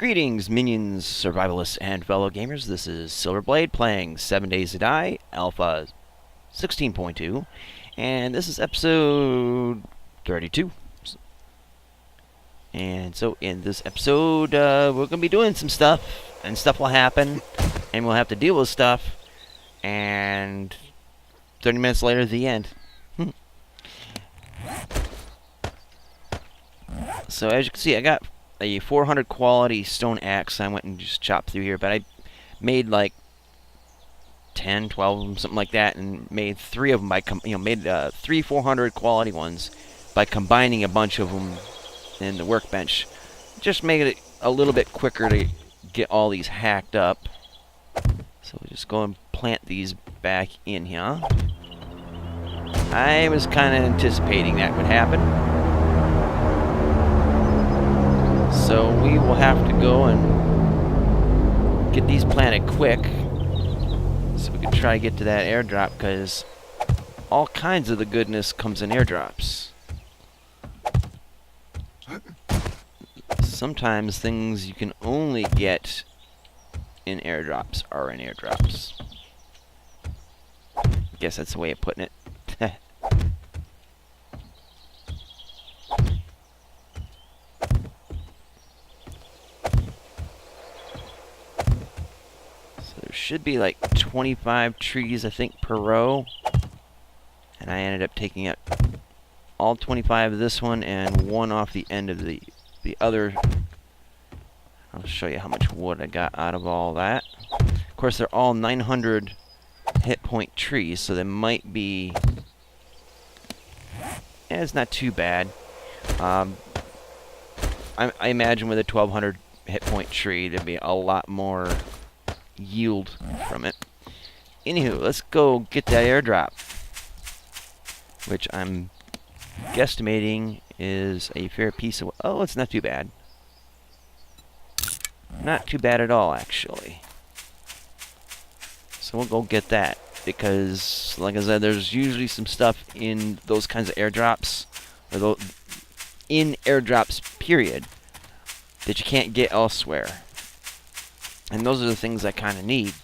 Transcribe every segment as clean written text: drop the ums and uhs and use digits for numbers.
Greetings, minions, survivalists, and fellow gamers. This is Silverblade playing 7 Days to Die, Alpha 16.2, and this is episode 32. And so in this episode, we're going to be doing some stuff, and stuff will happen, and we'll have to deal with stuff, and 30 minutes later, the end. So as you can see, I got a 400 quality stone axe. I went and just chopped through here, but I made like 10, 12 of them, something like that, and made 3 of them by made 3 400 quality ones by combining a bunch of them in the workbench. Just make it a little bit quicker to get all these hacked up. So we'll just go and plant these back in here. I was kind of anticipating that would happen. So we will have to go and get these planted quick so we can try to get to that airdrop, because all kinds of the goodness comes in airdrops. Sometimes things you can only get in airdrops are in airdrops. I guess that's the way of putting it. Should be like 25 trees, I think, per row, and I ended up taking out all 25 of this one and one off the end of the other. I'll show you how much wood I got out of all that. Of course, they're all 900 hit point trees, so they might be, it's not too bad. I imagine with a 1200 hit point tree there'd be a lot more yield from it. Anywho, let's go get that airdrop, which I'm guesstimating is a fair piece of... Oh, it's not too bad. Not too bad at all, actually. So we'll go get that, because, like I said, there's usually some stuff in those kinds of airdrops, or in airdrops, period, that you can't get elsewhere. And those are the things I kind of need.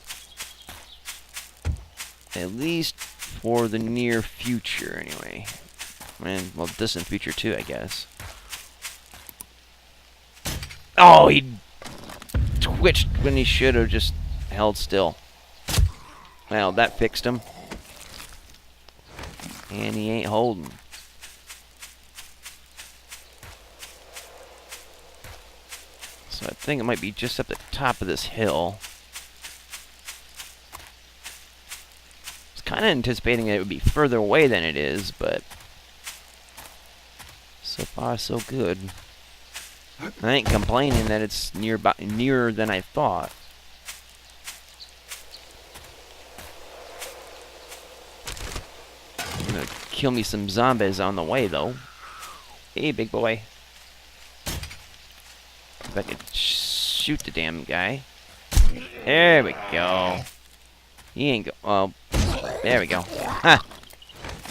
At least for the near future, anyway. And, well, distant future, too, I guess. Oh, he twitched when he should have just held still. Well, that fixed him. And he ain't holding. So I think it might be just up the top of this hill. I was kind of anticipating that it would be further away than it is, but so far so good. I ain't complaining that it's nearer than I thought. I'm gonna kill me some zombies on the way, though. Hey, big boy. If I could shoot the damn guy. There we go. He ain't go. Oh, there we go. Ha!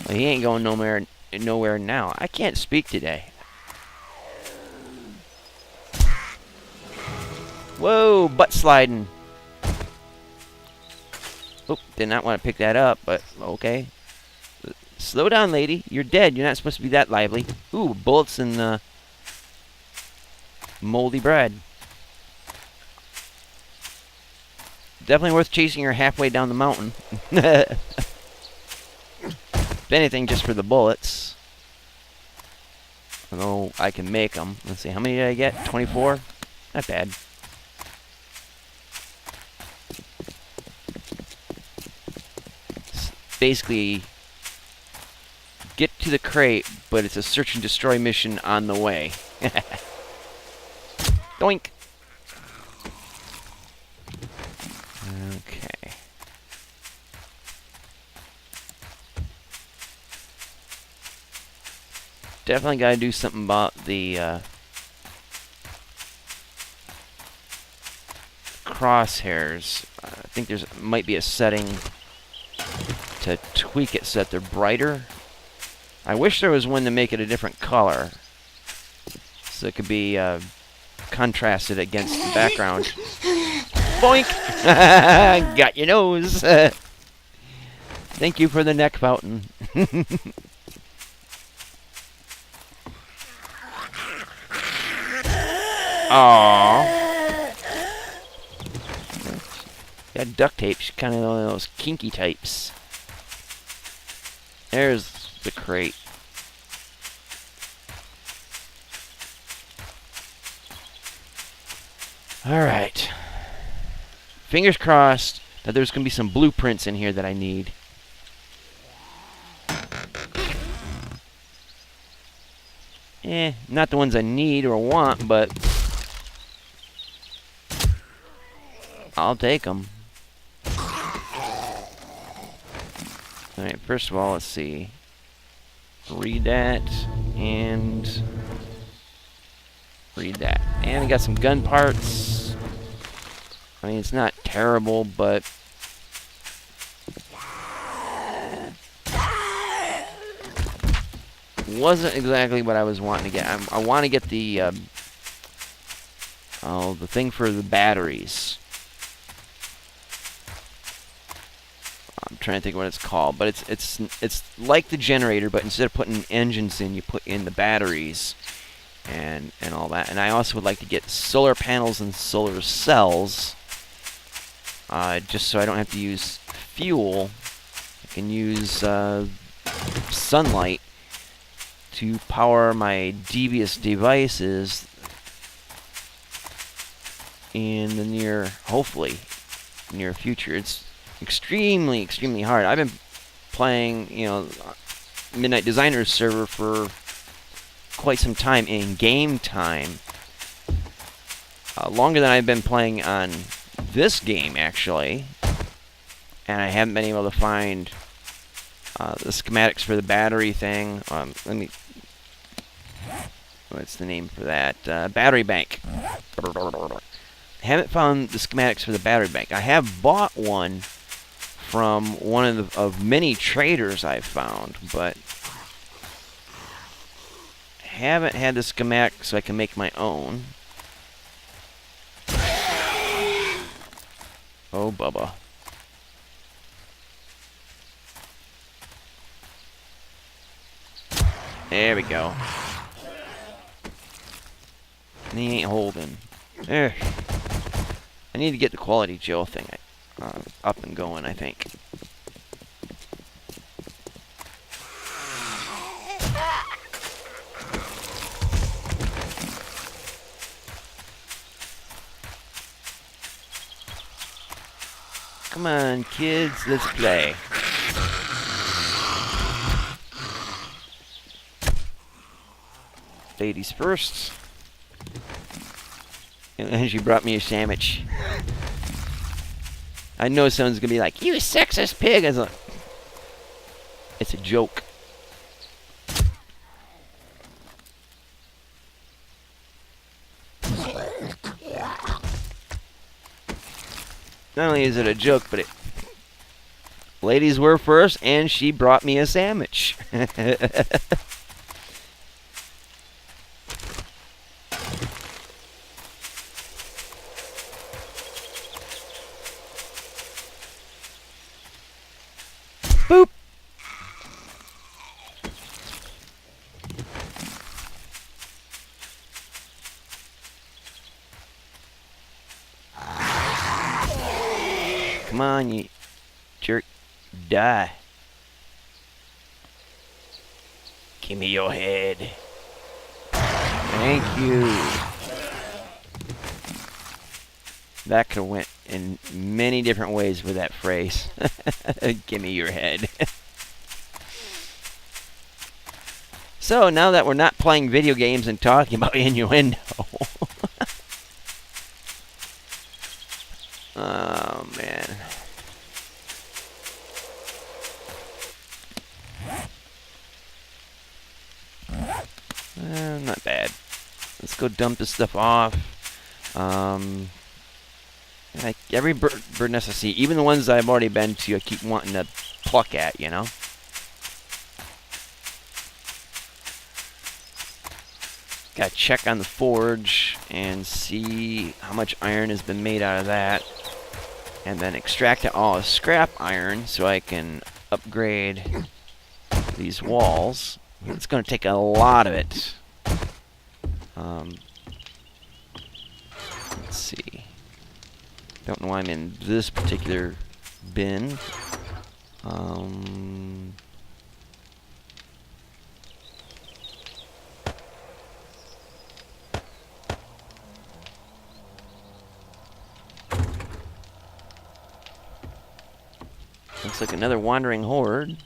Well, he ain't going nowhere now. I can't speak today. Whoa, butt sliding. Oh, did not want to pick that up, but okay. Slow down, lady. You're dead. You're not supposed to be that lively. Ooh, bullets and moldy bread. Definitely worth chasing her halfway down the mountain. If anything, just for the bullets. Although I can make them. Let's see, how many did I get? 24? Not bad. Basically, get to the crate, but it's a search and destroy mission on the way. Doink. Okay. Definitely gotta do something about the crosshairs. I think there's might be a setting to tweak it so that they're brighter. I wish there was one to make it a different color, so it could be contrasted against the background. Boink! Got your nose. Thank you for the neck fountain. Aww. Got duct tape. She's kind of one of those kinky types. There's the crate. Alright. Fingers crossed that there's going to be some blueprints in here that I need. Not the ones I need or want, but I'll take them. Alright, first of all, let's see. Read that, and read that. And I got some gun parts. I mean, it's not terrible, but wasn't exactly what I was wanting to get. I want to get the the thing for the batteries. I'm trying to think of what it's called, but it's like the generator, but instead of putting engines in, you put in the batteries and all that. And I also would like to get solar panels and solar cells, just so I don't have to use fuel. I can use sunlight to power my devious devices in the hopefully near future. It's extremely, extremely hard. I've been playing, Midnight Designer's server for quite some time in game time. Longer than I've been playing on this game, actually. And I haven't been able to find the schematics for the battery thing. What's the name for that? Battery bank. I haven't found the schematics for the battery bank. I have bought one from one of many traders I've found, but haven't had the schematic so I can make my own. Oh, Bubba. There we go. And he ain't holding. There. I need to get the quality gel thing up and going, I think. Come on, kids, let's play. Ladies first. And she brought me a sandwich. I know someone's gonna be like, "You sexist pig!" I was like, it's a joke. Not only is it a joke, but ladies were first, and she brought me a sandwich. Boop. Come on, you jerk. Die. Give me your head. Thank you. That could have went in many different ways with that phrase. Give me your head. So, now that we're not playing video games and talking about innuendo. Oh, man. Not bad. Let's go dump this stuff off. Like every bird nest I see, even the ones I've already been to, I keep wanting to pluck at, you know? Gotta check on the forge and see how much iron has been made out of that. And then extract all the scrap iron so I can upgrade these walls. It's going to take a lot of it. Let's see. Don't know why I'm in this particular bin. Looks like another wandering horde.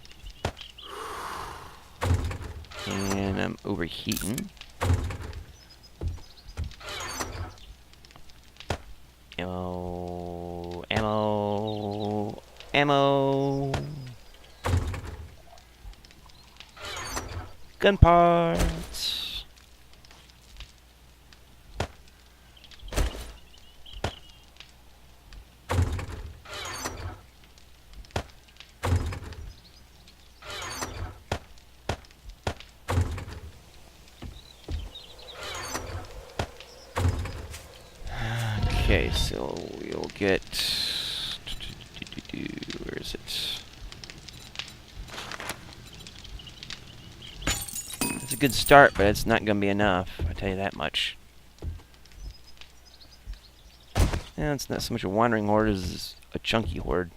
And I'm overheating. Ammo, ammo, ammo. Gun parts. Okay, so we'll get... Where is it? It's a good start, but it's not going to be enough. I'll tell you that much. Yeah, it's not so much a wandering horde as a chunky horde.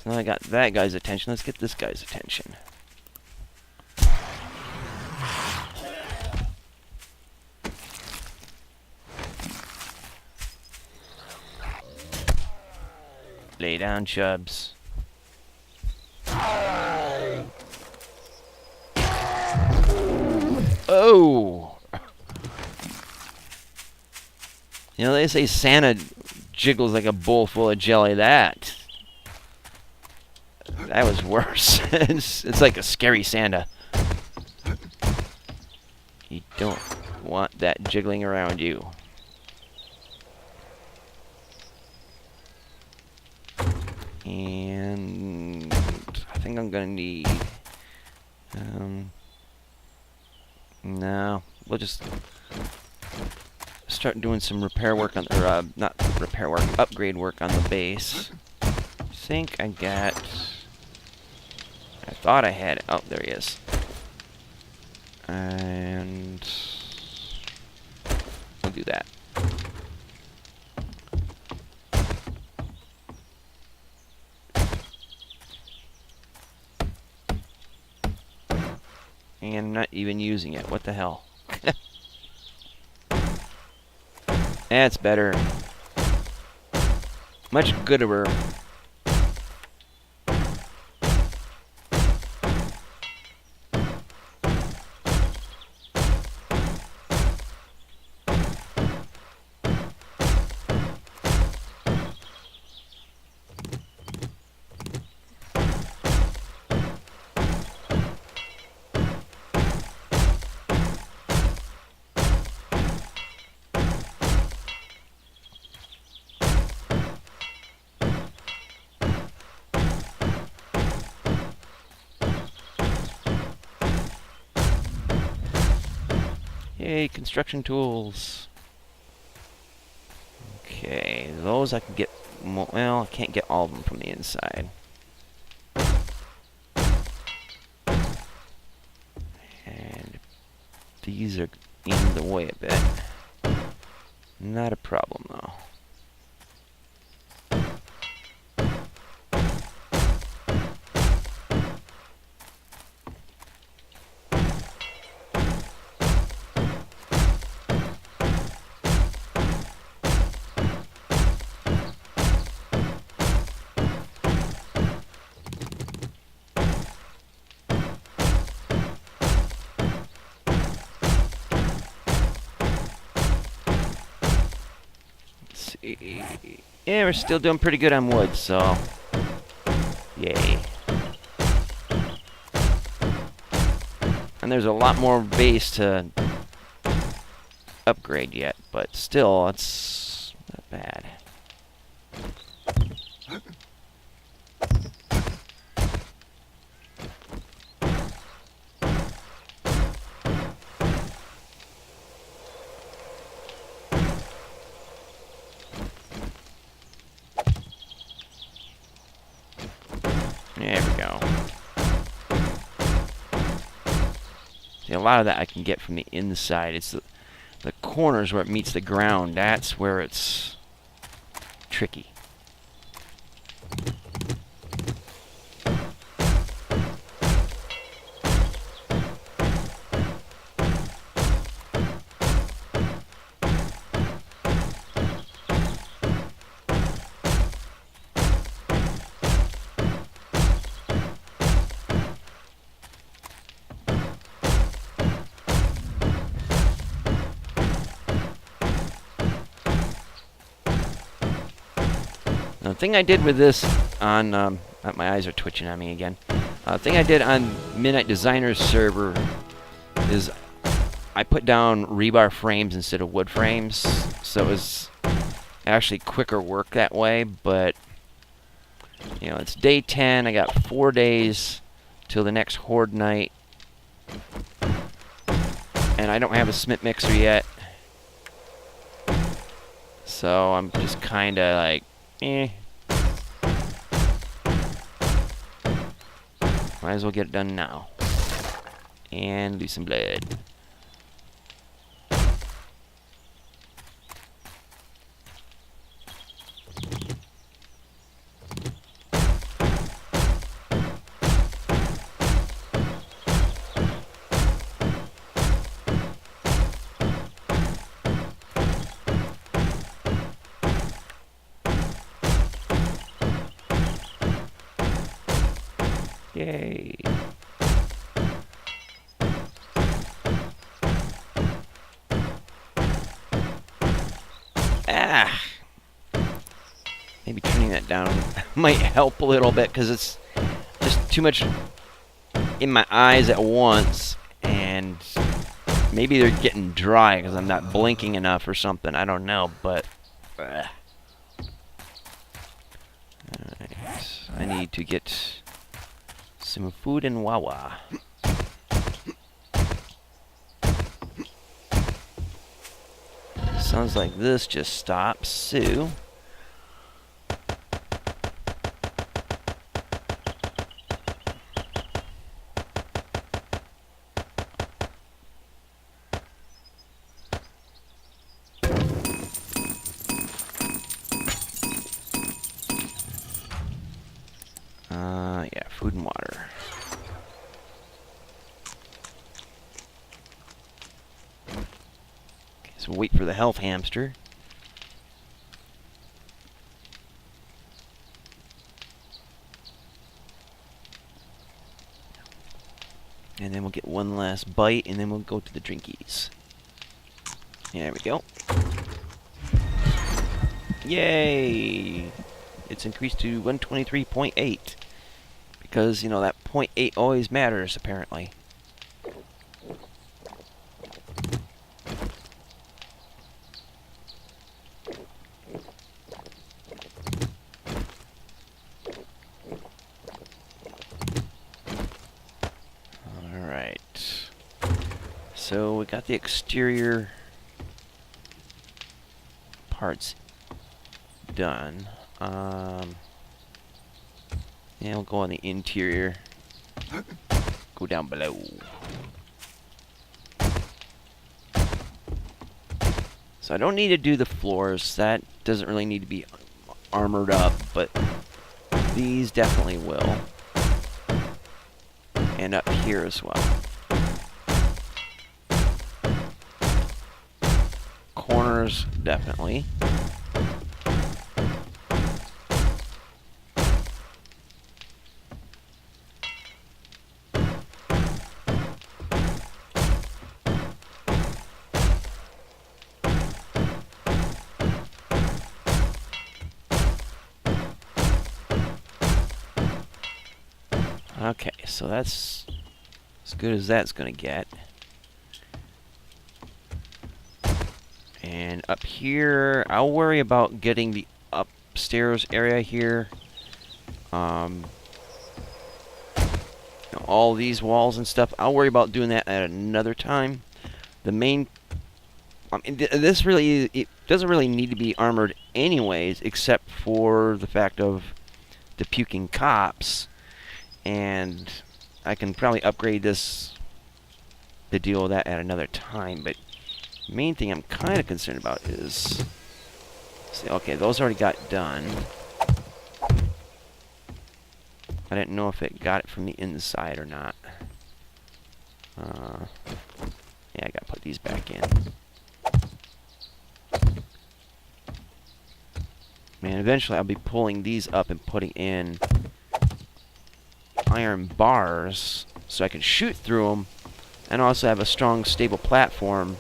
So now I got that guy's attention. Let's get this guy's attention. Lay down, chubs. Oh! You know, they say Santa jiggles like a bowl full of jelly. That was worse. It's like a scary Santa. You don't want that jiggling around you. And I think I'm gonna need. No, we'll just start doing some repair work on, or not repair work, upgrade work on the base. I think I got. I thought I had it. Oh, there he is. And we'll do that. And I'm not even using it. What the hell? That's better. Much gooder. Yay, construction tools. Okay, those I can get, well, I can't get all of them from the inside. And these are in the way a bit. Not a problem, though. Yeah, we're still doing pretty good on wood, so yay. And there's a lot more base to upgrade yet, but still, it's not bad. There we go. See, a lot of that I can get from the inside. It's the corners where it meets the ground. That's where it's tricky. The thing I did with this on, my eyes are twitching on me again. The thing I did on Midnight Designer's server is I put down rebar frames instead of wood frames, so it was actually quicker work that way, but, you know, it's day 10, I got 4 days till the next Horde night, and I don't have a smith mixer yet, so I'm just kinda like, eh. Might as well get it done now. And lose some blood. Yay. Ah. Maybe turning that down might help a little bit because it's just too much in my eyes at once, and maybe they're getting dry because I'm not blinking enough or something. I don't know, but alright. I need to get some food and Wawa. Sounds like this just stops, so yeah, food and water. Okay, so we'll wait for the health hamster. And then we'll get one last bite, and then we'll go to the drinkies. There we go. Yay! It's increased to 123.8. Because, you know, that 0.8 always matters, apparently. Alright. So, we got the exterior parts done. Yeah, we'll go on the interior. Go down below. So I don't need to do the floors. That doesn't really need to be armored up, but these definitely will. And up here as well. Corners, definitely. Okay, so that's as good as that's gonna get. And up here, I'll worry about getting the upstairs area here. You know, all these walls and stuff, I'll worry about doing that at another time. The main, this really, it doesn't really need to be armored anyways, except for the fact of the puking cops. and I can probably upgrade this to deal with that at another time, but the main thing I'm kind of concerned about is... See, okay, those already got done. I didn't know if it got it from the inside or not. Yeah, I gotta put these back in. Man, eventually I'll be pulling these up and putting in iron bars so I can shoot through them and also have a strong, stable platform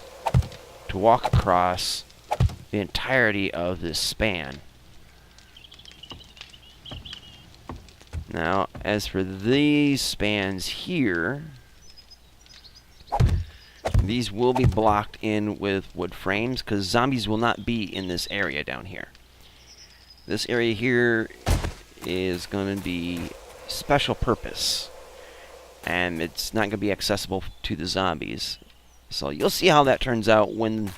to walk across the entirety of this span. Now, as for these spans here, these will be blocked in with wood frames because zombies will not be in this area down here. This area here is going to be special purpose, and it's not going to be accessible to the zombies. So you'll see how that turns out when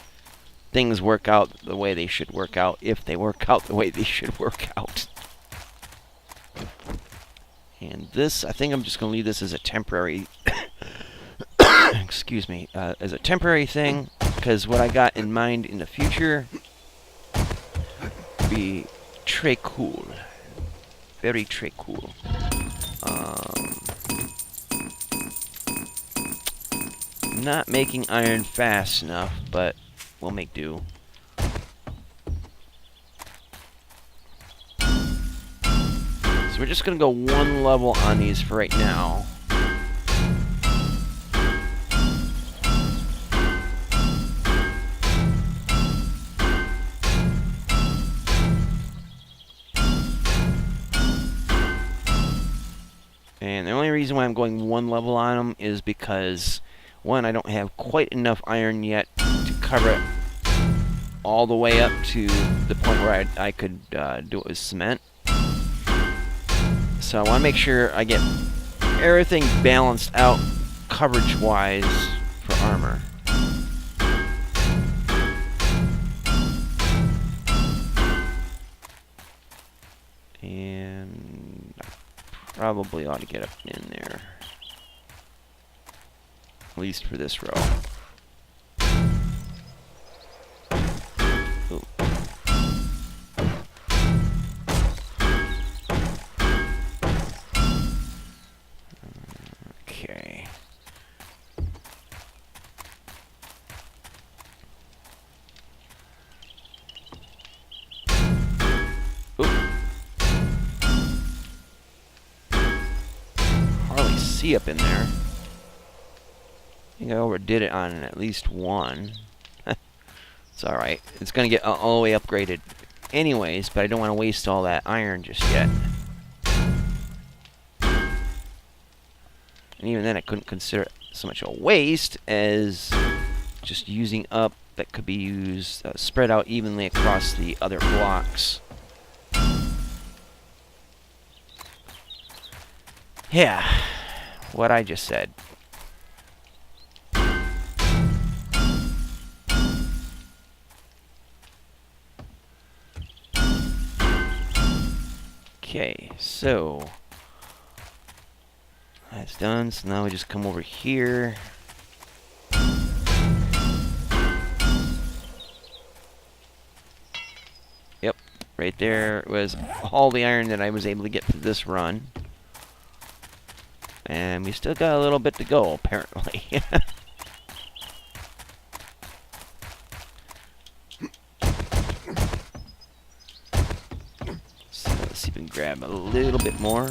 things work out the way they should work out, if they work out the way they should work out. And this, I think I'm just going to leave this as a temporary, excuse me, as a temporary thing, because what I got in mind in the future would be très cool. Very très cool. Not making iron fast enough, but we'll make do. So we're just gonna go one level on these for right now. And the only reason why I'm going one level on them is because, one, I don't have quite enough iron yet to cover it all the way up to the point where I could do it with cement. So I want to make sure I get everything balanced out coverage-wise for armor. And I probably ought to get up in there. At least for this row. Ooh. Okay. Ooh. Hardly see up in there. I think I overdid it on at least one. It's alright. It's going to get all the way upgraded anyways, but I don't want to waste all that iron just yet. And even then I couldn't consider it so much a waste as just using up that could be used, spread out evenly across the other blocks. Yeah, what I just said. Okay, so that's done. So now we just come over here. Yep, right there was all the iron that I was able to get for this run. And we still got a little bit to go, apparently. So let's see if we can grab a little bit more.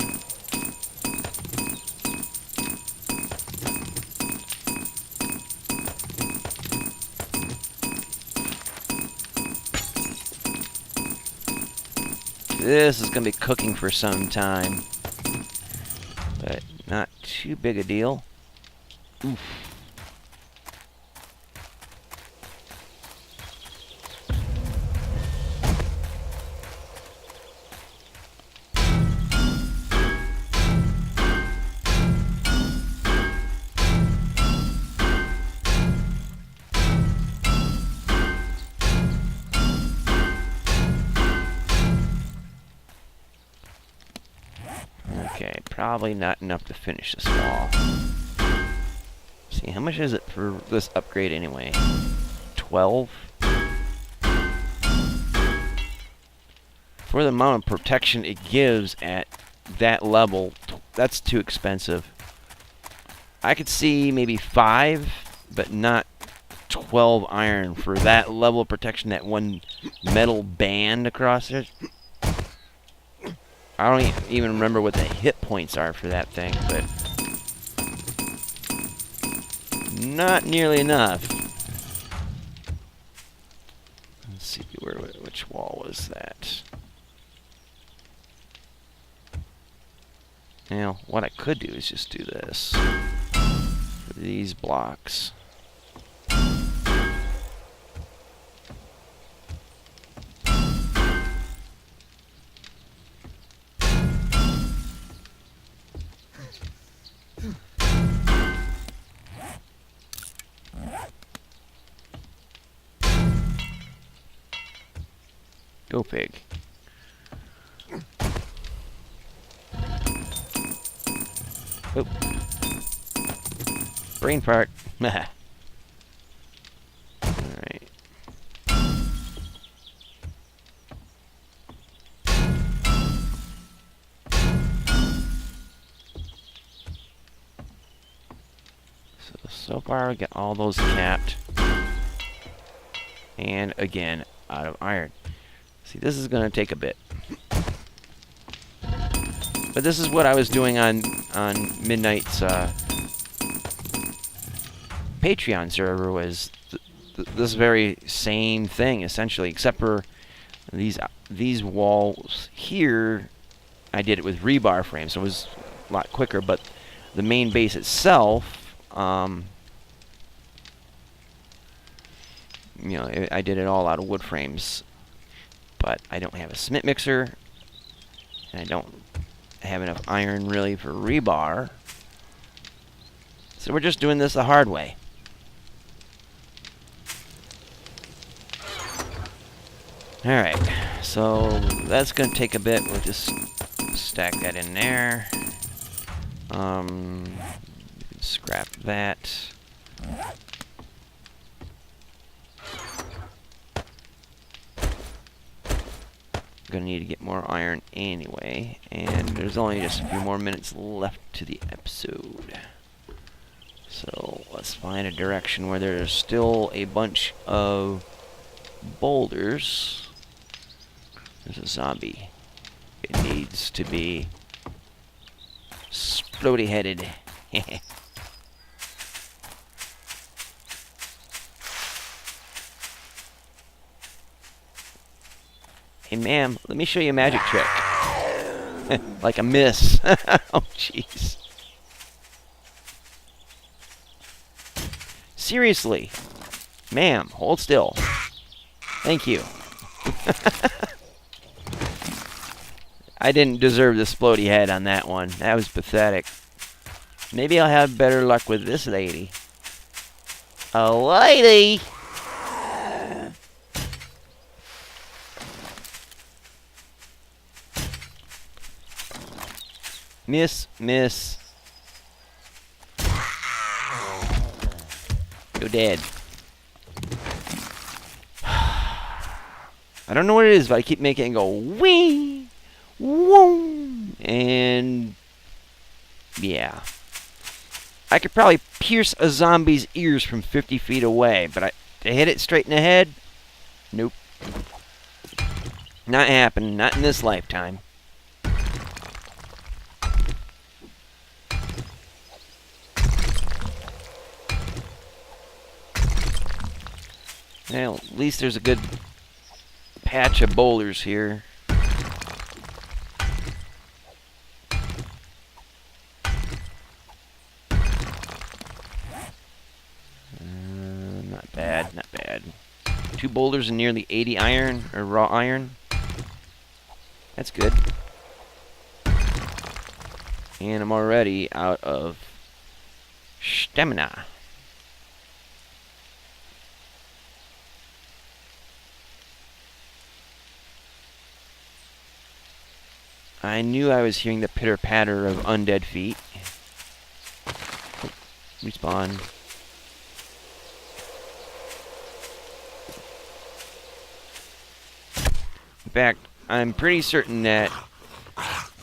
This is going to be cooking for some time, but not too big a deal. Oof. Okay, probably not enough to finish this wall. See, how much is it for this upgrade anyway? 12? For the amount of protection it gives at that level, that's too expensive. I could see maybe 5, but not 12 iron for that level of protection, that one metal band across it. I don't even remember what the hit points are for that thing, but not nearly enough. Let's see, which wall was that? Now, what I could do is just do this for these blocks. Go pig. Oh. Brain fart. Alright. So far we got all those capped. And again, out of iron. See, this is going to take a bit. But this is what I was doing on Midnight's Patreon server, was this very same thing, essentially, except for these walls here. I did it with rebar frames, so it was a lot quicker, but the main base itself, you know, I did it all out of wood frames. But I don't have a cement mixer, and I don't have enough iron really for rebar. So we're just doing this the hard way. Alright, so that's going to take a bit. We'll just stack that in there. Scrap that. Gonna need to get more iron anyway, and there's only just a few more minutes left to the episode. So let's find a direction where there's still a bunch of boulders. There's a zombie. It needs to be splody headed. Hey, ma'am, let me show you a magic trick. Like a miss. Oh, jeez. Seriously. Ma'am, hold still. Thank you. I didn't deserve the splody head on that one. That was pathetic. Maybe I'll have better luck with this lady. A lady! Miss. You're dead. I don't know what it is, but I keep making it go wee, woo, and yeah. I could probably pierce a zombie's ears from 50 feet away, but to hit it straight in the head, nope. Not happening, not in this lifetime. Well, at least there's a good patch of boulders here. Not bad, not bad. 2 boulders and nearly 80 iron, or raw iron. That's good. And I'm already out of stamina. I knew I was hearing the pitter-patter of undead feet. Oh, respawn. In fact, I'm pretty certain that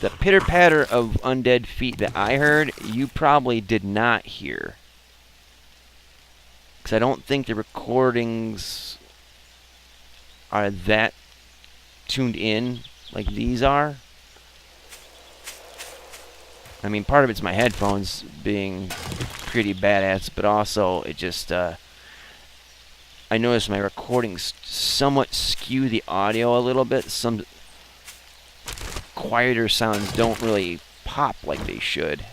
the pitter-patter of undead feet that I heard, you probably did not hear. Because I don't think the recordings are that tuned in like these are. I mean, part of it's my headphones being pretty badass, but also it just, I noticed my recordings somewhat skew the audio a little bit. Some quieter sounds don't really pop like they should.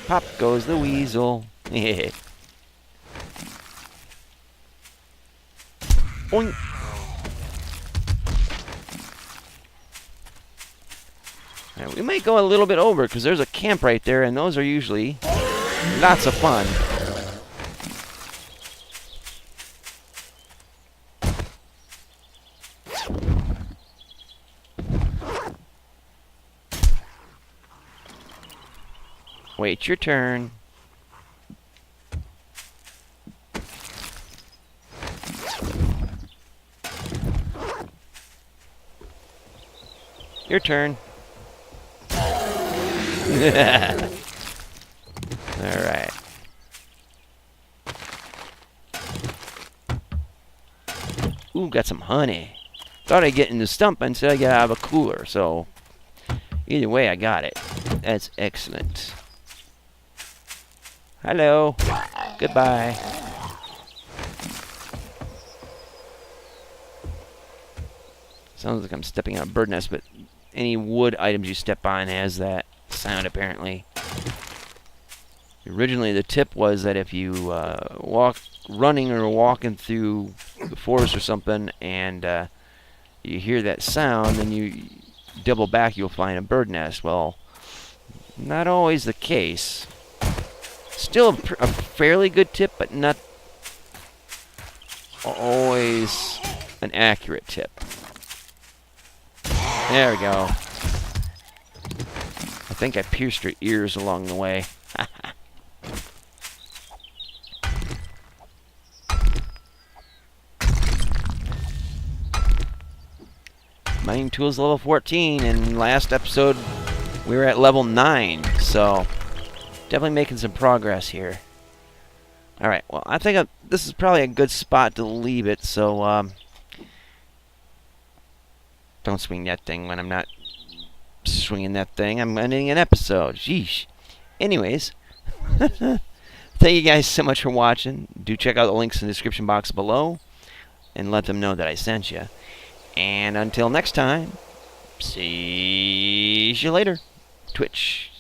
Pop goes the weasel. Oink. Right, we might go a little bit over because there's a camp right there, and those are usually lots of fun. Wait your turn. Your turn. Alright. Ooh, got some honey. Thought I'd get in the stump until I got out of a cooler, so either way I got it. That's excellent. Hello. Goodbye. Sounds like I'm stepping on a bird nest, but any wood items you step on has that sound, apparently. Originally, the tip was that if you running or walking through the forest or something, and you hear that sound, then you double back, you'll find a bird nest. Well, not always the case. Still a fairly good tip, but not always an accurate tip. There we go. I think I pierced her ears along the way. Mining tools level 14, and last episode we were at level 9, so definitely making some progress here. Alright, well, I think this is probably a good spot to leave it, so don't swing that thing when I'm not swinging that thing. I'm ending an episode. Sheesh. Anyways, thank you guys so much for watching. Do check out the links in the description box below and let them know that I sent you. And until next time, see you later. Twitch.